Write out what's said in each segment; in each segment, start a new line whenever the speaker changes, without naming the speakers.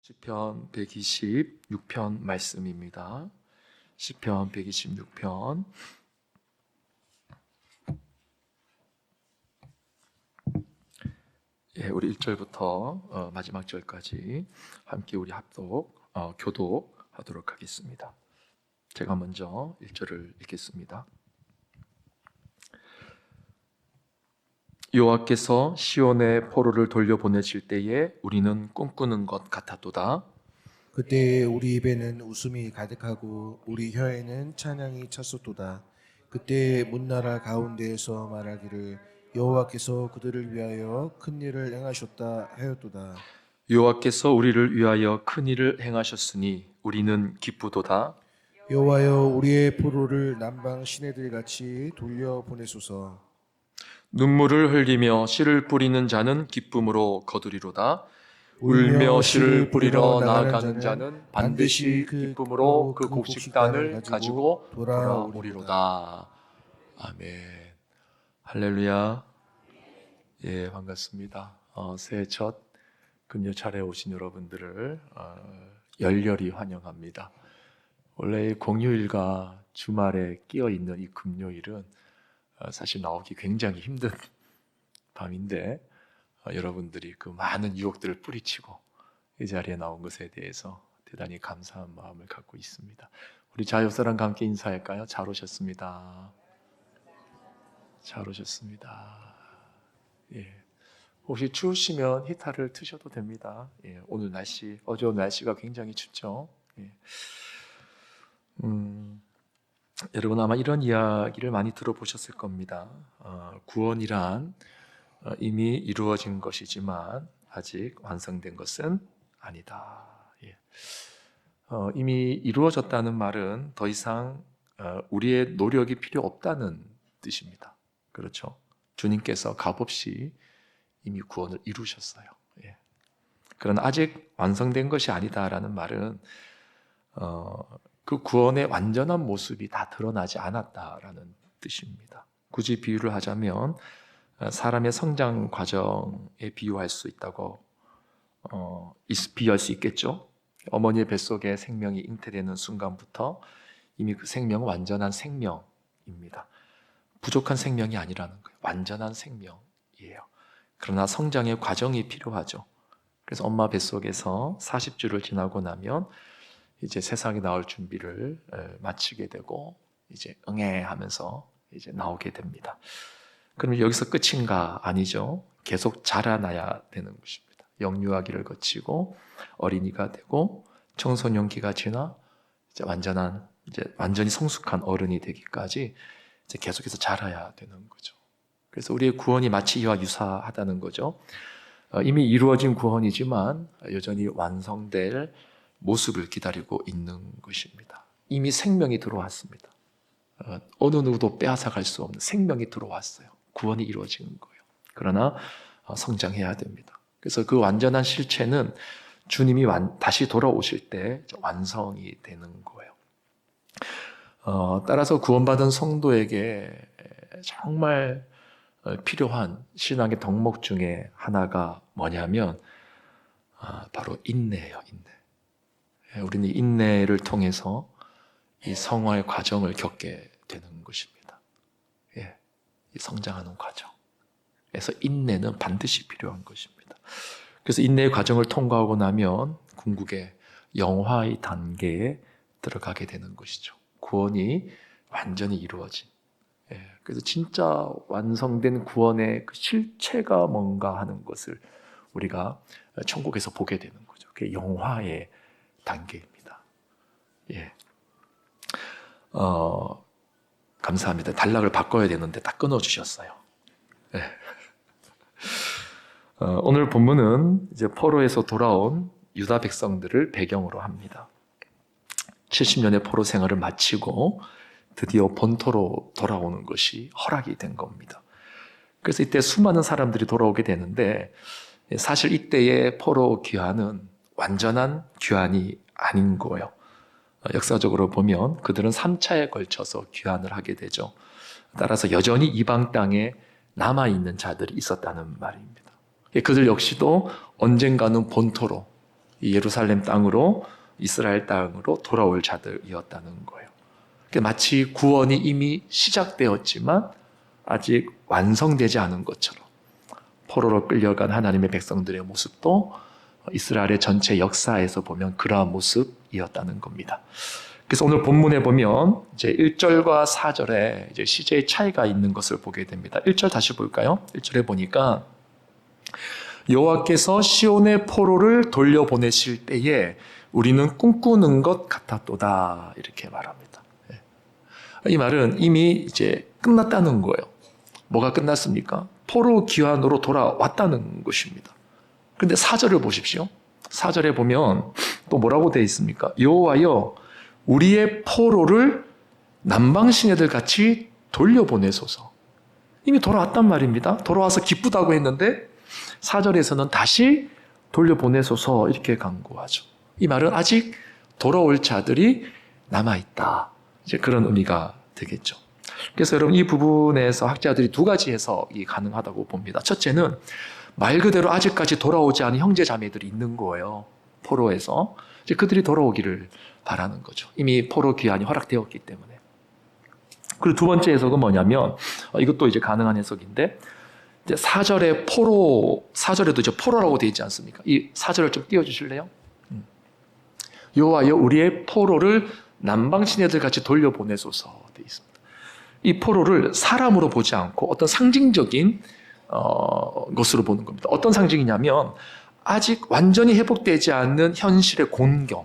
시편 126편 말씀입니다. 시편 126편. 우리 1절부터 마지막 절까지 함께 우리 교독하도록 하겠습니다. 제가 먼저 1절을 읽겠습니다. 여호와께서 시온의 포로를 돌려보내실 때에 우리는 꿈꾸는 것 같았도다.
그때 우리 입에는 웃음이 가득하고 우리 혀에는 찬양이 찼었도다. 그때 문나라 가운데에서 말하기를 여호와께서 그들을 위하여 큰 일을 행하셨다 하였도다.
여호와께서 우리를 위하여 큰 일을 행하셨으니 우리는 기쁘도다.
여호와여 우리의 포로를 남방 시내들 같이 돌려 보내소서.
눈물을 흘리며 씨를 뿌리는 자는 기쁨으로 거두리로다. 울며 씨를 뿌리러 나아가는 자는 반드시 기쁨으로 그 곡식단을 가지고 돌아오리로다. 아멘. 할렐루야. 예, 반갑습니다. 새해 첫 금요 차례에 오신 여러분들을 열렬히 환영합니다. 원래 공휴일과 주말에 끼어 있는 이 금요일은 사실 나오기 굉장히 힘든 밤인데 여러분들이 그 많은 유혹들을 뿌리치고 이 자리에 나온 것에 대해서 대단히 감사한 마음을 갖고 있습니다. 우리 자 옆사람과 함께 인사할까요? 잘 오셨습니다. 잘 오셨습니다. 예. 혹시 추우시면 히터를 트셔도 됩니다. 예. 오늘 어제 날씨가 굉장히 춥죠. 예. 여러분 아마 이런 이야기를 많이 들어보셨을 겁니다. 구원이란 이미 이루어진 것이지만 아직 완성된 것은 아니다. 예. 이미 이루어졌다는 말은 더 이상 우리의 노력이 필요 없다는 뜻입니다. 그렇죠? 주님께서 값없이 이미 구원을 이루셨어요. 예. 그러나 아직 완성된 것이 아니다라는 말은 그 구원의 완전한 모습이 다 드러나지 않았다라는 뜻입니다. 굳이 비유를 하자면 사람의 성장 과정에 비유할 수 있다고 비유할 수 있겠죠. 어머니의 뱃속에 생명이 잉태되는 순간부터 이미 그 생명은 완전한 생명입니다. 부족한 생명이 아니라는 거예요. 완전한 생명이에요. 그러나 성장의 과정이 필요하죠. 그래서 엄마 뱃속에서 40주를 지나고 나면 이제 세상에 나올 준비를 마치게 되고 이제 응애하면서 이제 나오게 됩니다. 그러면 여기서 끝인가? 아니죠. 계속 자라나야 되는 것입니다. 영유아기를 거치고 어린이가 되고 청소년기가 지나 이제 완전히 성숙한 어른이 되기까지 이제 계속해서 자라야 되는 거죠. 그래서 우리의 구원이 마치 이와 유사하다는 거죠. 이미 이루어진 구원이지만 여전히 완성될 모습을 기다리고 있는 것입니다. 이미 생명이 들어왔습니다. 어느 누구도 빼앗아갈 수 없는 생명이 들어왔어요. 구원이 이루어진 거예요. 그러나 성장해야 됩니다. 그래서 그 완전한 실체는 주님이 다시 돌아오실 때 완성이 되는 거예요. 따라서 구원받은 성도에게 정말 필요한 신앙의 덕목 중에 하나가 뭐냐면 바로 인내예요. 인내. 우리는 인내를 통해서 이 성화의 과정을 겪게 되는 것입니다. 예, 이 성장하는 과정. 그래서 인내는 반드시 필요한 것입니다. 그래서 인내의 과정을 통과하고 나면 궁극의 영화의 단계에 들어가게 되는 것이죠. 구원이 완전히 이루어진. 예, 그래서 진짜 완성된 구원의 그 실체가 뭔가 하는 것을 우리가 천국에서 보게 되는 거죠. 그게 영화의 단계입니다. 예. 감사합니다. 단락을 바꿔야 되는데 다 끊어주셨어요. 예. 오늘 본문은 이제 포로에서 돌아온 유다 백성들을 배경으로 합니다. 70년의 포로 생활을 마치고 드디어 본토로 돌아오는 것이 허락이 된 겁니다. 그래서 이때 수많은 사람들이 돌아오게 되는데 사실 이때의 포로 귀환은 완전한 귀환이 아닌 거예요. 역사적으로 보면 그들은 3차에 걸쳐서 귀환을 하게 되죠. 따라서 여전히 이방 땅에 남아있는 자들이 있었다는 말입니다. 그들 역시도 언젠가는 본토로 이 예루살렘 땅으로 이스라엘 땅으로 돌아올 자들이었다는 거예요. 마치 구원이 이미 시작되었지만 아직 완성되지 않은 것처럼 포로로 끌려간 하나님의 백성들의 모습도 이스라엘의 전체 역사에서 보면 그러한 모습이었다는 겁니다. 그래서 오늘 본문에 보면 이제 1절과 4절에 이제 시제의 차이가 있는 것을 보게 됩니다. 1절 다시 볼까요? 1절에 보니까 여호와께서 시온의 포로를 돌려보내실 때에 우리는 꿈꾸는 것 같았도다 이렇게 말합니다. 이 말은 이미 이제 끝났다는 거예요. 뭐가 끝났습니까? 포로 귀환으로 돌아왔다는 것입니다. 그런데 4절을 보십시오. 4절에 보면 또 뭐라고 되어 있습니까? 여호와여 우리의 포로를 남방 시내들 같이 돌려보내소서. 이미 돌아왔단 말입니다. 돌아와서 기쁘다고 했는데 4절에서는 다시 돌려보내소서 이렇게 강구하죠. 이 말은 아직 돌아올 자들이 남아있다. 이제 그런 의미가 되겠죠. 그래서 여러분 이 부분에서 학자들이 두 가지 해석이 가능하다고 봅니다. 첫째는 말 그대로 아직까지 돌아오지 않은 형제 자매들이 있는 거예요. 포로에서. 이제 그들이 돌아오기를 바라는 거죠. 이미 포로 귀환이 허락되었기 때문에. 그리고 두 번째 해석은 뭐냐면 이것도 이제 가능한 해석인데 이제 4절에 포로, 4절에도 이제 포로라고 되어 있지 않습니까? 이 4절을 좀 띄워주실래요? 여호와여 우리의 포로를 남방 시내들 같이 돌려보내소서 되어 있습니다. 이 포로를 사람으로 보지 않고 어떤 상징적인 것으로 보는 겁니다. 어떤 상징이냐면 아직 완전히 회복되지 않는 현실의 곤경,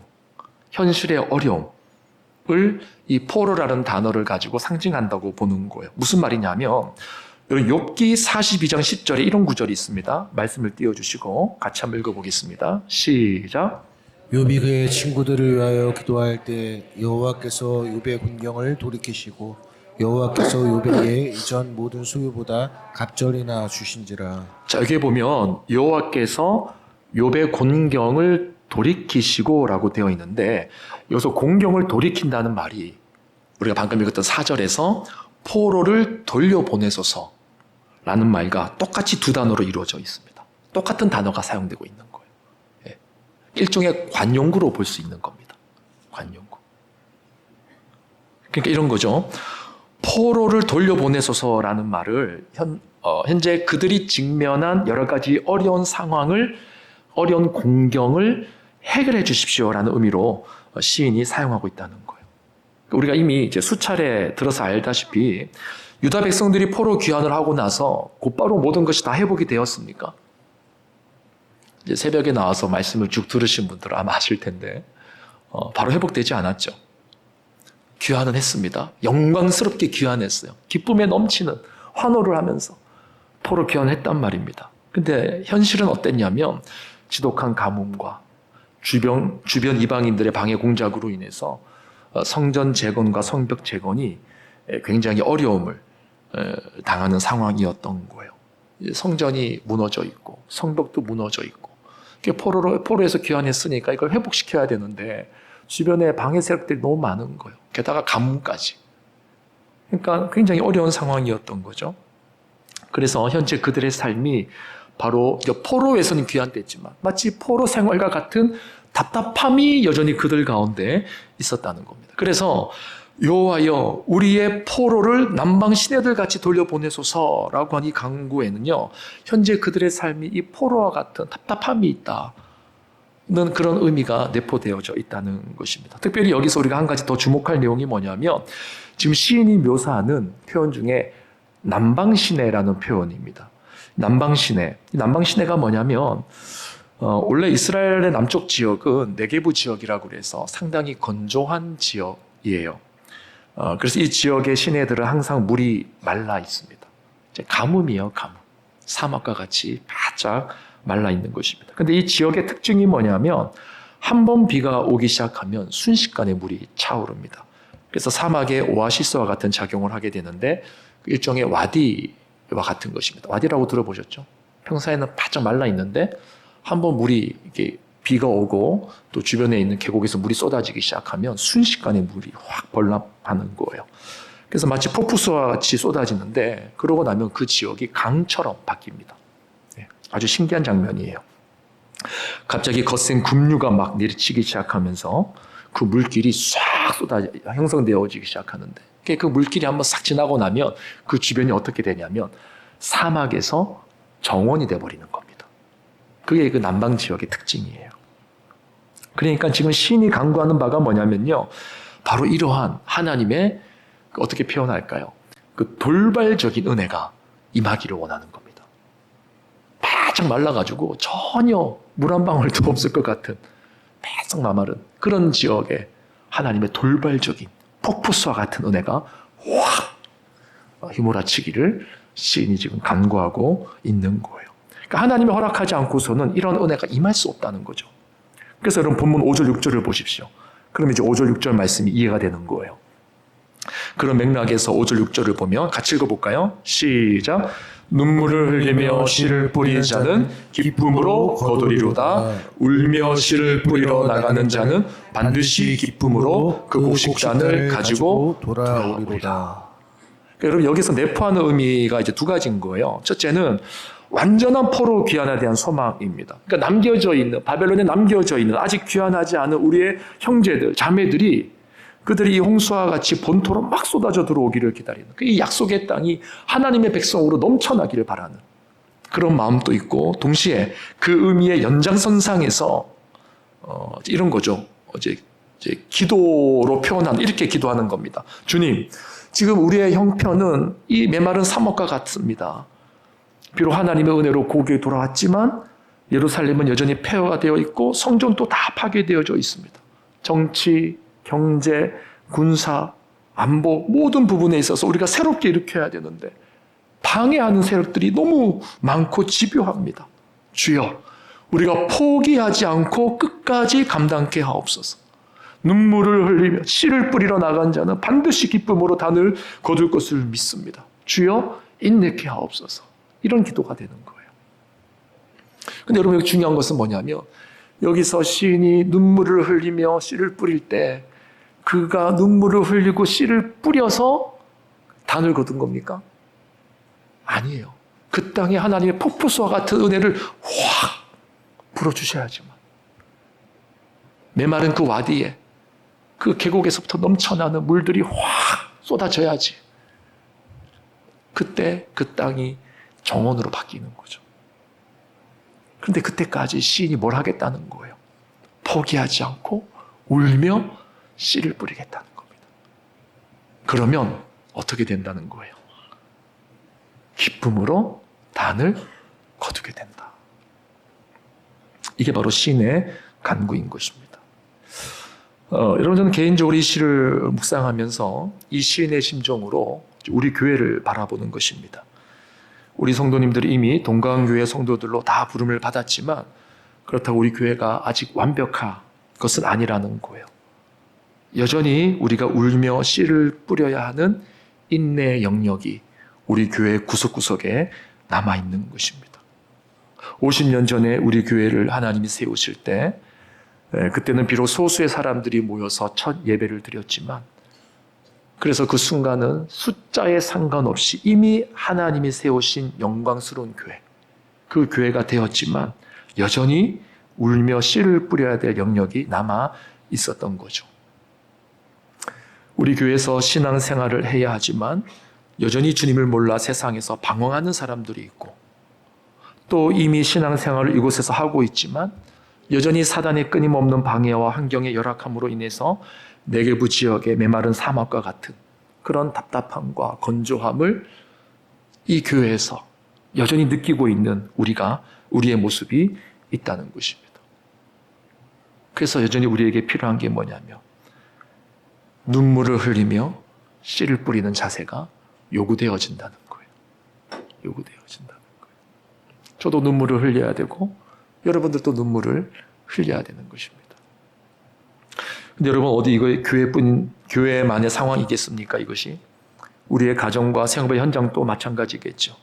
현실의 어려움을 이 포로라는 단어를 가지고 상징한다고 보는 거예요. 무슨 말이냐면 욥기 42장 10절에 이런 구절이 있습니다. 말씀을 띄워주시고 같이 한번 읽어보겠습니다. 시작.
욥이 그의 친구들을 위하여 기도할 때 여호와께서 욥의 군경을 돌이키시고 여호와께서 욥에게 이전 모든 소유보다 갑절이나 주신지라.
자, 여기 보면 여호와께서 욥의 곤경을 돌이키시고라고 되어 있는데 여기서 곤경을 돌이킨다는 말이 우리가 방금 읽었던 4절에서 포로를 돌려보내소서라는 말과 똑같이 두 단어로 이루어져 있습니다. 똑같은 단어가 사용되고 있는 거예요. 예. 일종의 관용구로 볼 수 있는 겁니다. 관용구. 그러니까 이런 거죠. 포로를 돌려보내소서라는 말을 현재 그들이 직면한 여러 가지 어려운 상황을, 어려운 공경을 해결해 주십시오라는 의미로 시인이 사용하고 있다는 거예요. 우리가 이미 이제 수차례 들어서 알다시피 유다 백성들이 포로 귀환을 하고 나서 곧바로 모든 것이 다 회복이 되었습니까? 이제 새벽에 나와서 말씀을 쭉 들으신 분들은 아마 아실 텐데 바로 회복되지 않았죠. 귀환은 했습니다. 영광스럽게 귀환했어요. 기쁨에 넘치는 환호를 하면서 포로 귀환했단 말입니다. 근데 현실은 어땠냐면 지독한 가뭄과 주변 이방인들의 방해 공작으로 인해서 성전 재건과 성벽 재건이 굉장히 어려움을 당하는 상황이었던 거예요. 성전이 무너져 있고 성벽도 무너져 있고 포로에서 귀환했으니까 이걸 회복시켜야 되는데 주변에 방해 세력들이 너무 많은 거예요. 게다가 가뭄까지. 그러니까 굉장히 어려운 상황이었던 거죠. 그래서 현재 그들의 삶이 바로 포로에서는 귀환됐지만 마치 포로 생활과 같은 답답함이 여전히 그들 가운데 있었다는 겁니다. 그래서 여호와여 우리의 포로를 남방 시내들 같이 돌려보내소서라고 한 이 강구에는요, 현재 그들의 삶이 이 포로와 같은 답답함이 있다는 그런 의미가 내포되어져 있다는 것입니다. 특별히 여기서 우리가 한 가지 더 주목할 내용이 뭐냐면 지금 시인이 묘사하는 표현 중에 남방 시내라는 표현입니다. 남방 시내. 남방 시내가 뭐냐면 원래 이스라엘의 남쪽 지역은 네게부 지역이라고 그래서 상당히 건조한 지역이에요. 그래서 이 지역의 시내들은 항상 물이 말라 있습니다. 이제 가뭄이에요, 가뭄. 사막과 같이 바짝 말라 있는 것입니다. 근데 이 지역의 특징이 뭐냐면 한 번 비가 오기 시작하면 순식간에 물이 차오릅니다. 그래서 사막의 오아시스와 같은 작용을 하게 되는데 일종의 와디와 같은 것입니다. 와디라고 들어보셨죠? 평소에는 바짝 말라 있는데 한번 물이 이게 비가 오고 또 주변에 있는 계곡에서 물이 쏟아지기 시작하면 순식간에 물이 확 번락하는 거예요. 그래서 마치 폭포수와 같이 쏟아지는데 그러고 나면 그 지역이 강처럼 바뀝니다. 아주 신기한 장면이에요. 갑자기 거센 급류가 막 내리치기 시작하면서 그 물길이 싹 쏟아 형성되어지기 시작하는데 그 물길이 한번 싹 지나고 나면 그 주변이 어떻게 되냐면 사막에서 정원이 돼버리는 겁니다. 그게 그 남방 지역의 특징이에요. 그러니까 지금 시인이 강구하는 바가 뭐냐면요. 바로 이러한 하나님의 어떻게 표현할까요? 그 돌발적인 은혜가 임하기를 원하는 겁니다. 바짝 말라가지고 전혀 물 한 방울도 없을 것 같은 바짝 나마른 그런 지역에 하나님의 돌발적인 폭포수와 같은 은혜가 확 휘몰아치기를 시인이 지금 간구하고 있는 거예요. 그러니까 하나님이 허락하지 않고서는 이런 은혜가 임할 수 없다는 거죠. 그래서 여러분 본문 5절 6절을 보십시오. 그럼 이제 5절 6절 말씀이 이해가 되는 거예요. 그런 맥락에서 5절 6절을 보면 같이 읽어볼까요? 시작. 눈물을 흘리며 씨를 뿌리는 자는 기쁨으로 거두리로다. 울며 씨를 뿌리러 나가는 자는 반드시 기쁨으로 그 곡식잔을 가지고 돌아오리로다. 그러니까 여러분 여기서 내포하는 의미가 이제 두 가지인 거예요. 첫째는 완전한 포로 귀환에 대한 소망입니다. 그러니까 남겨져 있는 바벨론에 남겨져 있는 아직 귀환하지 않은 우리의 형제들, 자매들이 그들이 이 홍수와 같이 본토로 막 쏟아져 들어오기를 기다리는 이 약속의 땅이 하나님의 백성으로 넘쳐나기를 바라는 그런 마음도 있고 동시에 그 의미의 연장선상에서 이런 거죠. 이제 기도로 표현하는 이렇게 기도하는 겁니다. 주님, 지금 우리의 형편은 이 메마른 사막과 같습니다. 비록 하나님의 은혜로 고국에 돌아왔지만 예루살렘은 여전히 폐허가 되어 있고 성전도 다 파괴되어져 있습니다. 정치, 경제, 군사, 안보 모든 부분에 있어서 우리가 새롭게 일으켜야 되는데 방해하는 세력들이 너무 많고 집요합니다. 주여, 우리가 포기하지 않고 끝까지 감당케 하옵소서. 눈물을 흘리며 씨를 뿌리러 나간 자는 반드시 기쁨으로 단을 거둘 것을 믿습니다. 주여, 인내케 하옵소서. 이런 기도가 되는 거예요. 근데 여러분 여기 중요한 것은 뭐냐면 여기서 시인이 눈물을 흘리며 씨를 뿌릴 때 그가 눈물을 흘리고 씨를 뿌려서 단을 거둔 겁니까? 아니에요. 그 땅에 하나님의 폭포수와 같은 은혜를 확 불어주셔야지만 메마른 그 와디에 그 계곡에서부터 넘쳐나는 물들이 확 쏟아져야지 그때 그 땅이 정원으로 바뀌는 거죠. 그런데 그때까지 시인이 뭘 하겠다는 거예요? 포기하지 않고 울며 씨를 뿌리겠다는 겁니다. 그러면 어떻게 된다는 거예요? 기쁨으로 단을 거두게 된다. 이게 바로 시인의 간구인 것입니다. 여러분 저는 개인적으로 이 시를 묵상하면서 이 시인의 심정으로 우리 교회를 바라보는 것입니다. 우리 성도님들이 이미 동강교회 성도들로 다 부름을 받았지만 그렇다고 우리 교회가 아직 완벽한 것은 아니라는 거예요. 여전히 우리가 울며 씨를 뿌려야 하는 인내의 영역이 우리 교회 구석구석에 남아있는 것입니다. 50년 전에 우리 교회를 하나님이 세우실 때 그때는 비록 소수의 사람들이 모여서 첫 예배를 드렸지만 그래서 그 순간은 숫자에 상관없이 이미 하나님이 세우신 영광스러운 교회, 그 교회가 되었지만 여전히 울며 씨를 뿌려야 될 영역이 남아 있었던 거죠. 우리 교회에서 신앙생활을 해야 하지만 여전히 주님을 몰라 세상에서 방황하는 사람들이 있고 또 이미 신앙생활을 이곳에서 하고 있지만 여전히 사단의 끊임없는 방해와 환경의 열악함으로 인해서 네게부 지역의 메마른 사막과 같은 그런 답답함과 건조함을 이 교회에서 여전히 느끼고 있는 우리의 모습이 있다는 것입니다. 그래서 여전히 우리에게 필요한 게 뭐냐면 눈물을 흘리며 씨를 뿌리는 자세가 요구되어진다는 거예요. 요구되어진다는 거예요. 저도 눈물을 흘려야 되고 여러분들도 눈물을 흘려야 되는 것입니다. 근데 여러분 어디 이거 교회만의 상황이겠습니까? 이것이 우리의 가정과 생업의 현장도 마찬가지겠죠.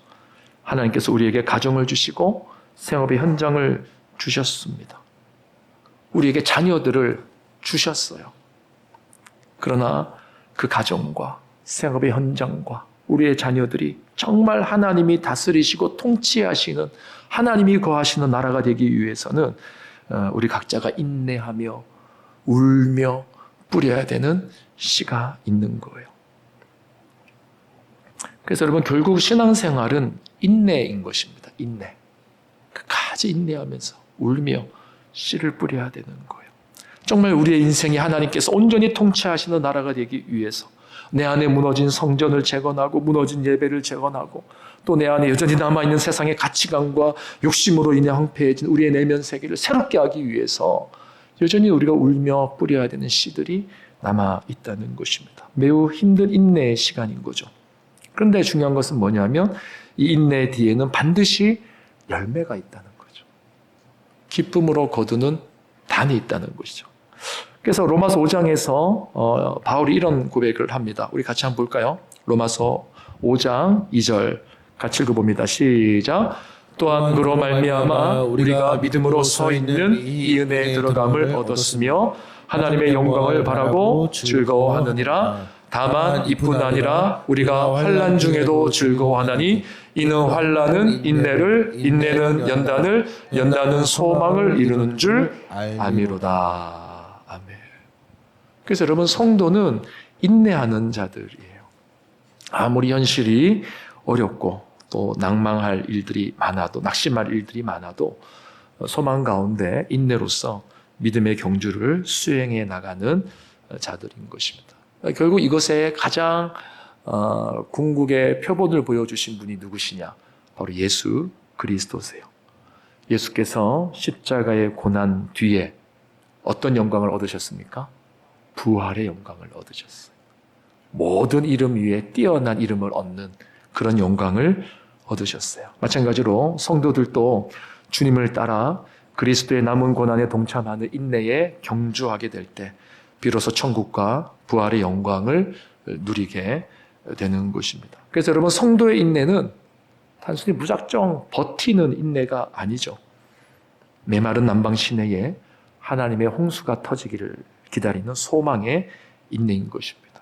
하나님께서 우리에게 가정을 주시고 생업의 현장을 주셨습니다. 우리에게 자녀들을 주셨어요. 그러나 그 가정과 생업의 현장과 우리의 자녀들이 정말 하나님이 다스리시고 통치하시는, 하나님이 거하시는 나라가 되기 위해서는 우리 각자가 인내하며 울며 뿌려야 되는 씨가 있는 거예요. 그래서 여러분, 결국 신앙생활은 인내인 것입니다. 인내. 끝까지 인내하면서 울며 씨를 뿌려야 되는 거예요. 정말 우리의 인생이 하나님께서 온전히 통치하시는 나라가 되기 위해서 내 안에 무너진 성전을 재건하고 무너진 예배를 재건하고 또 내 안에 여전히 남아있는 세상의 가치관과 욕심으로 인해 황폐해진 우리의 내면 세계를 새롭게 하기 위해서 여전히 우리가 울며 뿌려야 되는 씨들이 남아있다는 것입니다. 매우 힘든 인내의 시간인 거죠. 그런데 중요한 것은 뭐냐면 이 인내 뒤에는 반드시 열매가 있다는 거죠. 기쁨으로 거두는 단이 있다는 것이죠. 그래서 로마서 5장에서 바울이 이런 고백을 합니다. 우리 같이 한번 볼까요? 로마서 5장 2절 같이 읽어봅니다. 시작. 또한 그로 말미암아 우리가 믿음으로 서 있는 이 은혜에 들어감을 얻었으며 하나님의 영광을 바라고 즐거워하느니라. 다만 이뿐 아니라 우리가 환난 중에도 즐거워하나니 이는 환난은 인내를, 인내는 연단을, 연단은 소망을 이루는 줄 알미로다. 아멘. 그래서 여러분, 성도는 인내하는 자들이에요. 아무리 현실이 어렵고 또 낭망할 일들이 많아도, 낙심할 일들이 많아도 소망 가운데 인내로서 믿음의 경주를 수행해 나가는 자들인 것입니다. 결국 이것에 가장 궁극의 표본을 보여주신 분이 누구시냐? 바로 예수 그리스도세요. 예수께서 십자가의 고난 뒤에 어떤 영광을 얻으셨습니까? 부활의 영광을 얻으셨어요. 모든 이름 위에 뛰어난 이름을 얻는 그런 영광을 얻으셨어요. 마찬가지로 성도들도 주님을 따라 그리스도의 남은 고난에 동참하는 인내에 경주하게 될 때 비로소 천국과 부활의 영광을 누리게 되는 것입니다. 그래서 여러분, 성도의 인내는 단순히 무작정 버티는 인내가 아니죠. 메마른 남방 시내에 하나님의 홍수가 터지기를 기다리는 소망의 인내인 것입니다.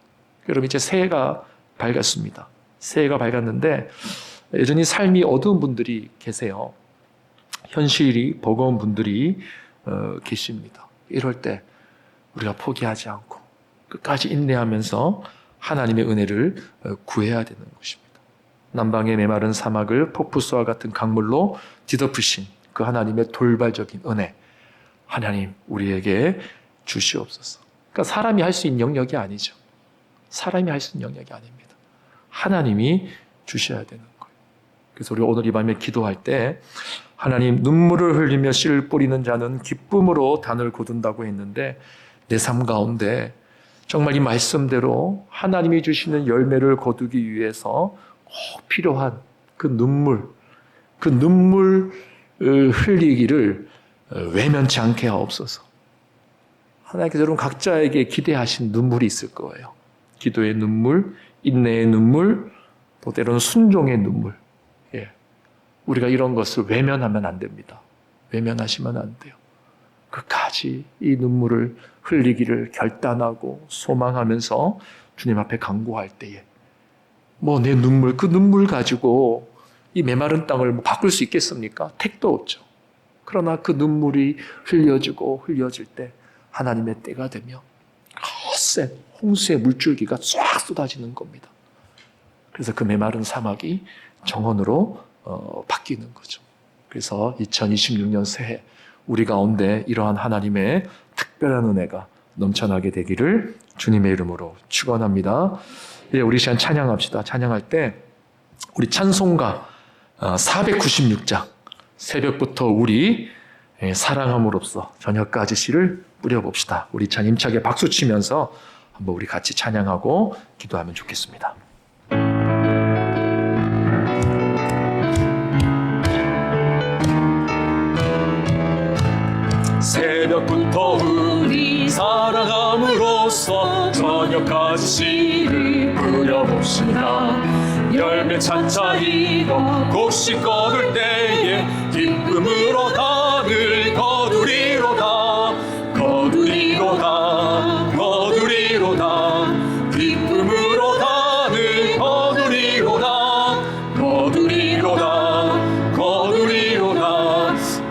여러분, 이제 새해가 밝았습니다. 새해가 밝았는데 여전히 삶이 어두운 분들이 계세요. 현실이 버거운 분들이 계십니다. 이럴 때 우리가 포기하지 않고 끝까지 인내하면서 하나님의 은혜를 구해야 되는 것입니다. 남방의 메마른 사막을 폭포수와 같은 강물로 뒤덮으신 그 하나님의 돌발적인 은혜, 하나님 우리에게 주시옵소서. 그러니까 사람이 할 수 있는 영역이 아니죠. 사람이 할 수 있는 영역이 아닙니다. 하나님이 주셔야 되는 거예요. 그래서 우리 오늘 이 밤에 기도할 때 하나님, 눈물을 흘리며 씨를 뿌리는 자는 기쁨으로 단을 거둔다고 했는데 내 삶 가운데 정말 이 말씀대로 하나님이 주시는 열매를 거두기 위해서 꼭 필요한 그 눈물 흘리기를 외면치 않게 하옵소서. 하나님께서 여러분 각자에게 기대하신 눈물이 있을 거예요. 기도의 눈물, 인내의 눈물, 또 때로는 순종의 눈물. 예. 우리가 이런 것을 외면하면 안 됩니다. 외면하시면 안 돼요. 끝까지 이 눈물을 흘리기를 결단하고 소망하면서 주님 앞에 간구할 때에 뭐 내 눈물, 그 눈물 가지고 이 메마른 땅을 바꿀 수 있겠습니까? 택도 없죠. 그러나 그 눈물이 흘려질 때 하나님의 때가 되며 거센 홍수의 물줄기가 쫙 쏟아지는 겁니다. 그래서 그 메마른 사막이 정원으로 바뀌는 거죠. 그래서 2026년 새해 우리 가운데 이러한 하나님의 특별한 은혜가 넘쳐나게 되기를 주님의 이름으로 축원합니다. 예, 우리 시간 찬양합시다. 찬양할 때 우리 찬송가 496장 새벽부터 우리 사랑함으로써 저녁까지 씨를 뿌려봅시다. 우리 찬 힘차게 박수 치면서 한번 우리 같이 찬양하고 기도하면 좋겠습니다. 새벽부터 우리 사랑함으로써 저녁까지 씨를 뿌려봅시다. 열매 차차 익어 곡식 거둘 때에 기쁨으로 단을 거두리로다. 기쁨으로 단을 거두리로다.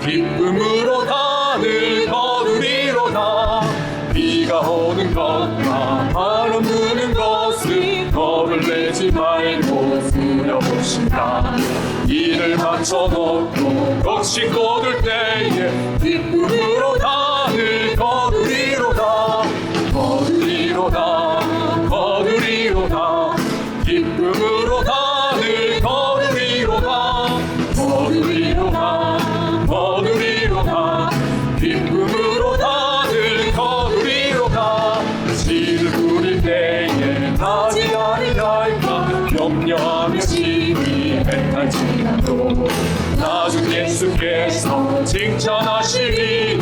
기쁨으로 단을 거두리로다. 비가 오는 것과 바람 부는 것을 겁을 내지 말고 두려우시다. 일을 맞춰놓고 곡식 거둘 때에 기쁨으로 단을 거두리로다. 거두리로다. 거두리로다. 기쁨으로 단을 거두리로다. 거두리로다. 거두리로다. 기쁨으로 단을 거두리로다. 씨를 뿌릴 때에 나지 아니할까 염려하며 심히 애타지라도 나중 예수께서 칭찬하시니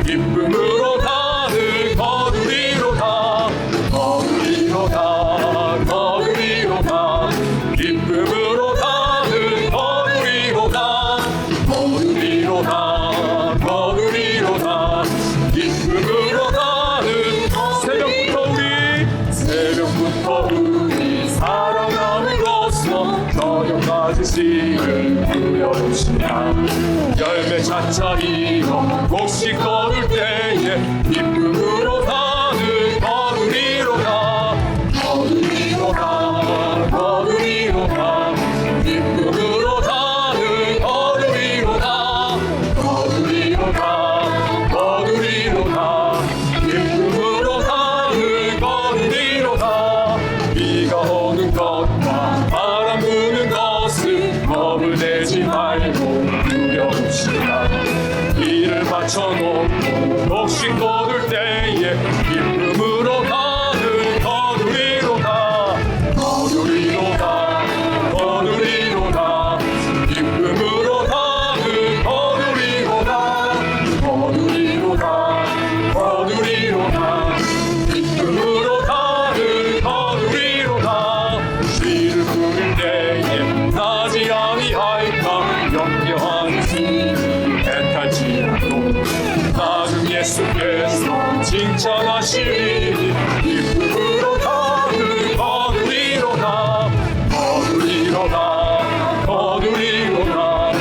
기쁨으로 단을 거두리로다. 거두리로다. 거두리로다. 기쁨으로 단을 거두리로다. 거두리로다. 거두리로다. 기쁨으로 단을 새벽부터 우리 살아남으로써 저녁까지 씨를 뿌려주시라. 열매 차차리고 곡식 거둘 때에 기쁨으로 단을 거두리로다. 거두리로다. 거두리로다. 기쁨으로 단을 거두리로다. 거두리로다. 거두리로다. 기쁨으로 단을 거두리로다. 비가 오는 것과 바람 부는 것을 겁을 내지 말고 두려우시라. 일을 맞춰놓고 곡식 거둘 때에 기쁨으로 단을 거두리로다. 거두리로다. 거두리로다. 기쁨으로 단을 거두리로다. 거두리로다. 거두리로다. 기쁨으로 단을 거두리로다. 씨를 뿌릴 때에 나지 아니할까 염려하니 애탈지라도 나중 예수께서 칭찬하시니 기쁨으로 단을 거두리로다. 거두리로다. 거두리로다.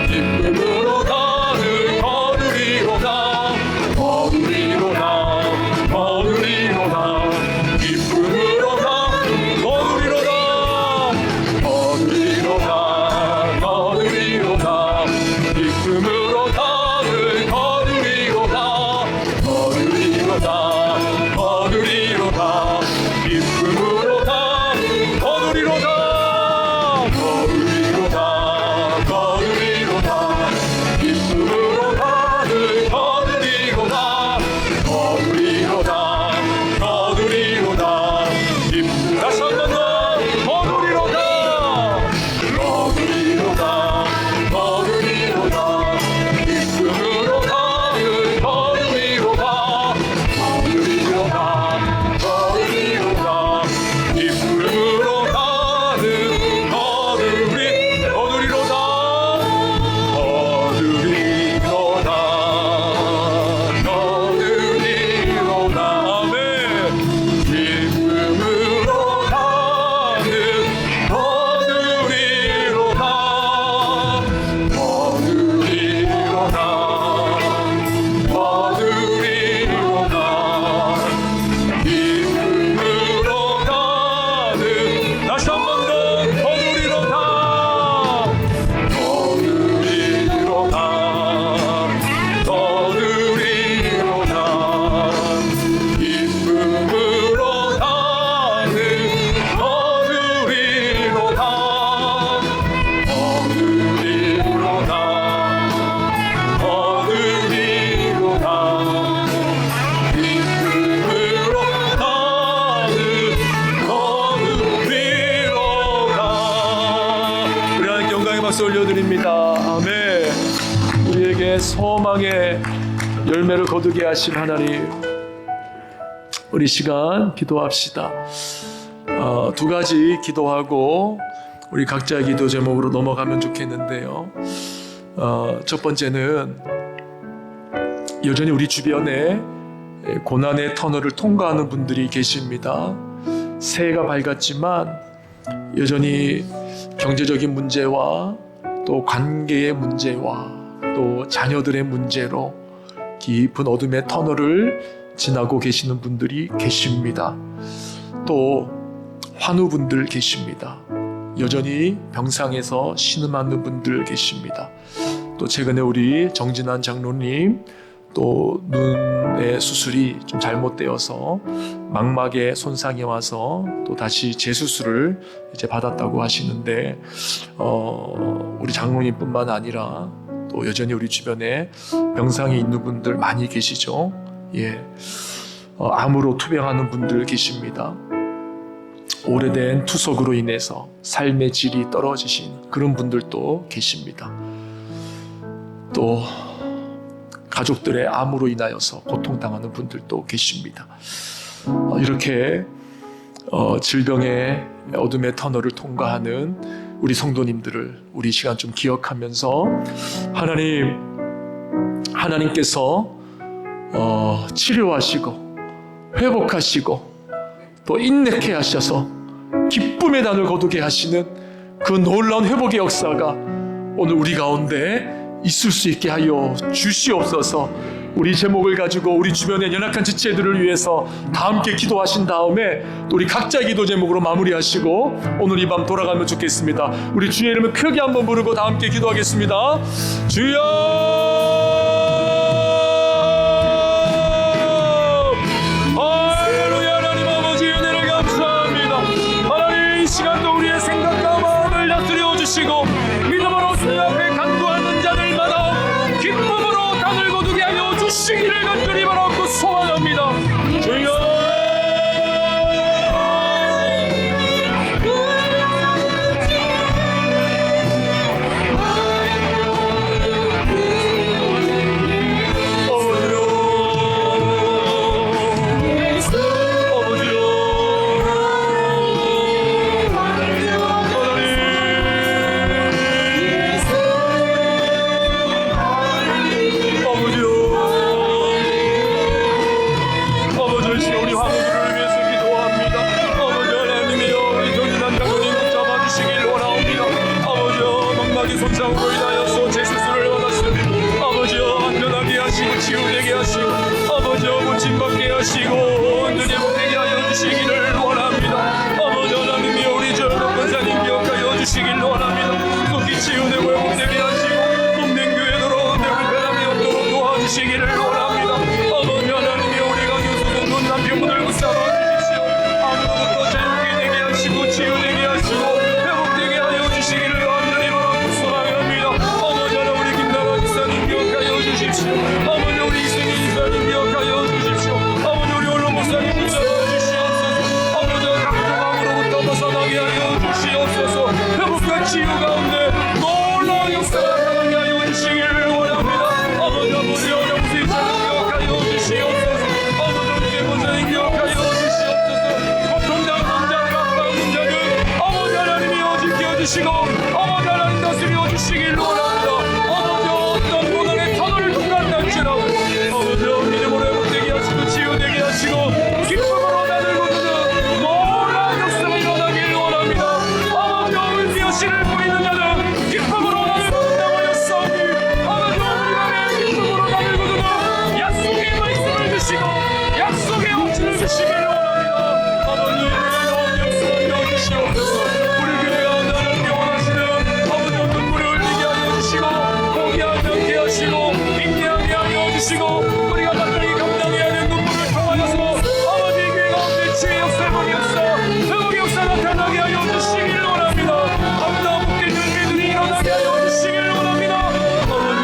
기쁨으로 단을 거두리로다. 거두리로다. 거두리로다. 기쁨으로 단을 거두리로다. 거두리로다. 거두리로다. 기쁨으로 단을 거두리로다. 거두리로다. 거두리로다. 기쁨으로 단을 거두리로다. 거두리로다. 거두리로다. 기쁨으로 단을 거두리로다. 거두리로다. 거두리로다. 기쁨 다시 한번 더 거두리로다. 거두리로다. 거두리로다. 기쁨으로 단을 거두리로다. 거두리로다. 거두리로다. 기쁨으로 단을 거두리로다. 거두리로다. 거두리로다. 아멘. 기쁨으로 단을 거두리로다. 거두리로다. 거두리로다. 기쁨으로 단을 다시 한 번 더 거두리로다. 거두리로다. 거두리로다. 기쁨으로 단을 거두리로다. 거두리로다. 거두리로다. 기쁨으로 단을 거두리로다. 우리 하나님께 영광의 박수 올려드립니다. 아멘. 우리에게 소망의 열매를 거두게 하신 하나님, 우리 시간 기도합시다. 두 가지 기도하고 우리 각자의 기도 제목으로 넘어가면 좋겠는데요. 첫 번째는 여전히 우리 주변에 고난의 터널을 통과하는 분들이 계십니다. 새해가 밝았지만 여전히 경제적인 문제와 또 관계의 문제와 또 자녀들의 문제로 깊은 어둠의 터널을 지나고 계시는 분들이 계십니다. 또 환우분들 계십니다. 여전히 병상에서 신음하는 분들 계십니다. 또 최근에 우리 정진환 장로님 또 눈의 수술이 좀 잘못되어서 망막에 손상이 와서 또 다시 재수술을 이제 받았다고 하시는데 우리 장로님뿐만 아니라 또 여전히 우리 주변에 병상에 있는 분들 많이 계시죠. 예, 암으로 투병하는 분들 계십니다. 오래된 투석으로 인해서 삶의 질이 떨어지신 그런 분들도 계십니다. 또 가족들의 암으로 인하여서 고통당하는 분들도 계십니다. 이렇게 질병의 어둠의 터널을 통과하는 우리 성도님들을 우리 시간 좀 기억하면서 하나님께서 치료하시고 회복하시고 또 인내케 하셔서 기쁨의 단을 거두게 하시는 그 놀라운 회복의 역사가 오늘 우리 가운데 있을 수 있게 하여 주시옵소서. 우리 제목을 가지고 우리 주변의 연약한 지체들을 위해서 다 함께 기도하신 다음에 또 우리 각자의 기도 제목으로 마무리하시고 오늘 이 밤 돌아가면 좋겠습니다. 우리 주의 이름을 크게 한번 부르고 다 함께 기도하겠습니다. 주여! 할렐루야. 하나님 아버지 은혜를 감사합니다. 하나님 이 시간도 우리의 생각과 마음을 다스려 주시고 믿음으로 주 앞에 간구하는 자들마다 기쁨으로 단을 거두게 하여 주시기를 간절히 바라고 소원합니다. 주여! 손상으로 인하여서 재수술을 받았습니다. 아버지여 안전하게 하시고 치유되게 하시고 아버지여 고침받게 하시고 온전히 회복되게 하여 주시기를 원합니다. 아버지 하나님이여 우리 저 권사님 기억하여 주시기를 원합니다. 속히 치유되고 회복되게 하시고 힘든 교회 돌아오는 데 불편함이 없도록 도와주시기를 원합니다. 아버지 하나님이여 우리가 교수는 눈 남편분을 붙잡아 주십시오. 아무로부터 자유케 되게 하시고 치유되게 하시고 회복되게 하여 주시기를 아버지 우리 이승희 이사님 기억하여 주십시오. 아버지 우리 언론 목사님 붙잡아 주시옵소서. 아버지 각종함으로부터 벗어나게 하여 주시옵소서. 회복과 치유 가운데 놀라운 역사가 나타나게 하여 주시기를 원합니다. 아버지 어영수 이사님 기억하여 주시옵소서. 아버지 우리 대본사님 기억하여 주시옵소서. 고통당하는 자들 아파하는 자들 아버지 하나님이여 지켜주시고 아버지 하나님 다스려 주시기를 원합니다. 아버지여 믿음으로 회복되게 하시고 치유되게 하시고 기쁨으로 나를 거두는 놀라운 역사가 일어나기를 원합니다. 아버지여 은혜의 씨를 보이는 자는 기쁨으로 나를 거둔다고 하였사오니 아버지여 우리가 내 기쁨으로 나를 거두는 약속의 말씀을 주시고 약속의 확신을 주시기를 원합니다. 아버지여 놀라운 역사가 이루어주시옵소서. 우리 교회가 나를 영원하시는 아버지여 눈물을 흘리게 하여 주시고 포기하지 않게 하시고 인내하게 하여 주시고 우리가 간절히 감당해야 하는 눈물을 통하여서 아버지 교회 가운데 치유의 역사, 회복의 역사, 회복의 역사 나타나게 하여 주시기를 원합니다. 아무나 묶인 눈물들이 일어나게 하여 주시기를 원합니다. 아버지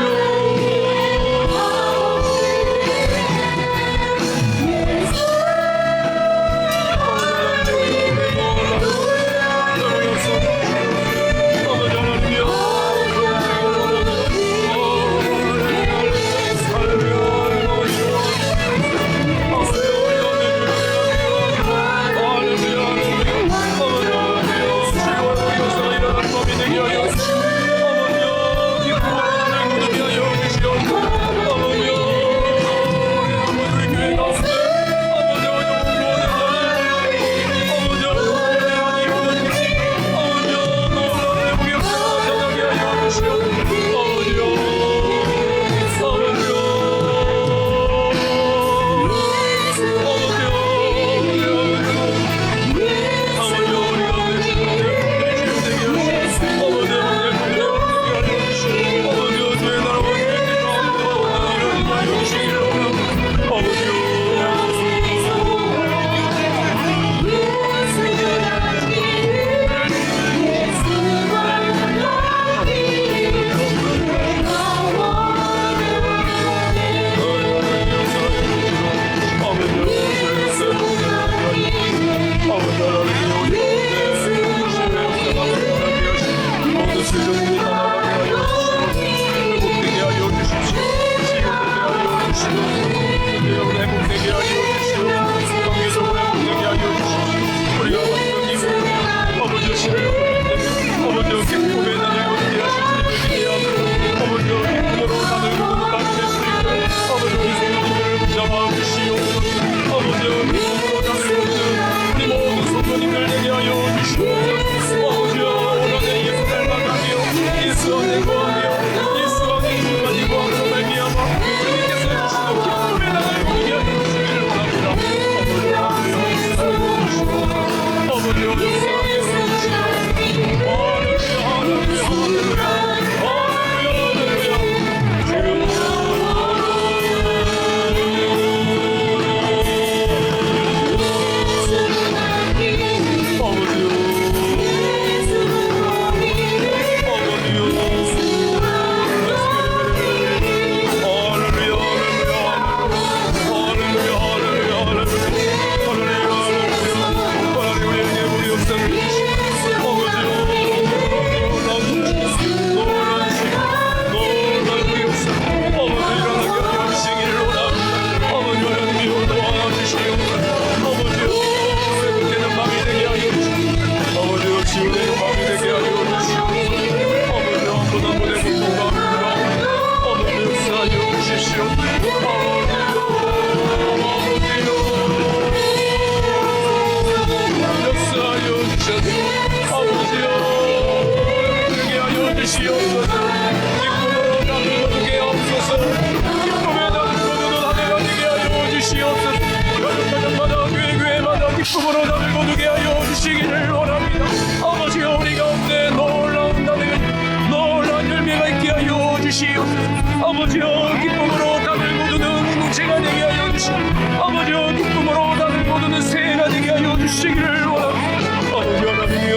아버지여 기쁨으로 다들 모두는 뭉체가 되게 하여 주시고 아버지여 기쁨으로 다들 모두는 새해가 되게 하여 주시기를 원합니다. 아버지 하나님이여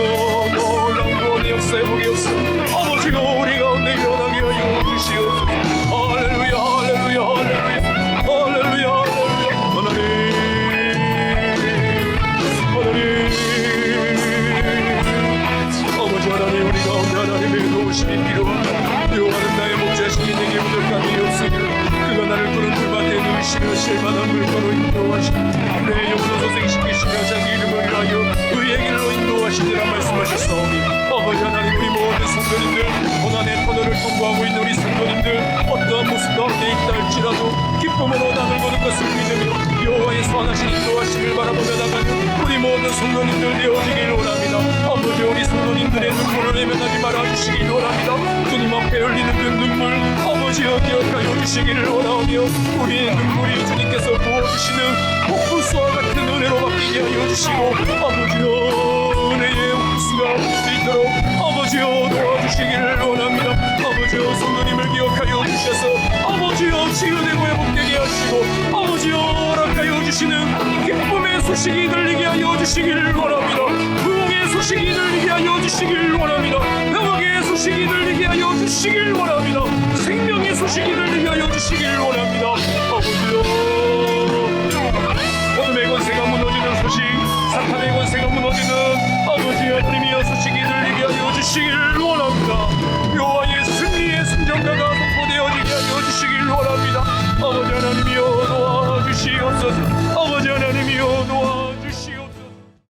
놀라운 구원의 역사에 보게 없어 아버지가 우리 가운데 일어나게 하여 주시옵소서. 할렐루야 할렐루야 할렐루야 할렐루야 하나님 아버지 하나님 우리 가운데 하나님의 도우심이 필요하다. 여호와는 나의 목자시니 내게 부족함이 없으리라. 그가 나를 푸른 풀밭에 누이시며 실만한 물가로 인도하시니 내 영혼을 소생시키시며 자기 이름을 위하여 의의 길로 인도하시리라 말씀하셨사오니 아버지 하나님 우리 모든 성도님들 고난의 터널을 통과하고 있는 우리 성도님들 어떠한 모습 가운데 있다 할지라도 기쁨으로 나눌 모든 것을 믿으며 여호와의 선하신 인도하심을 바라보며 나가는 우리 모든 성도님들 되어지길 원합니다. 아버지 우리 성도님들의 눈물을 외면하지 말아주시길 원합니다. 주님 앞에 흘리는 그 눈물 아버지여 기억하여 주시기를 원하오며 우리의 눈물이 주님께서 부어주시는 폭포수와 같은 은혜로 바뀌게 하여 주시고 아버지여 은혜의 옥수수가 올 수 있도록 아버지여 도와주시기를 원합니다. 아버지여 성도님을 기억하여 주셔서 아버지여 치유되고 회복되게 하시고 아버지여 허락하여 주시는 기쁨의 소식이 들리게 하여 주시기를 원합니다. 부흥의 소식이 들리게 하여 주시기를 원합니다. 평화의 소식이 들리게 하여 주시기를 원합니다. 생명의 소식이 들리게 하여 주시기를 원합니다.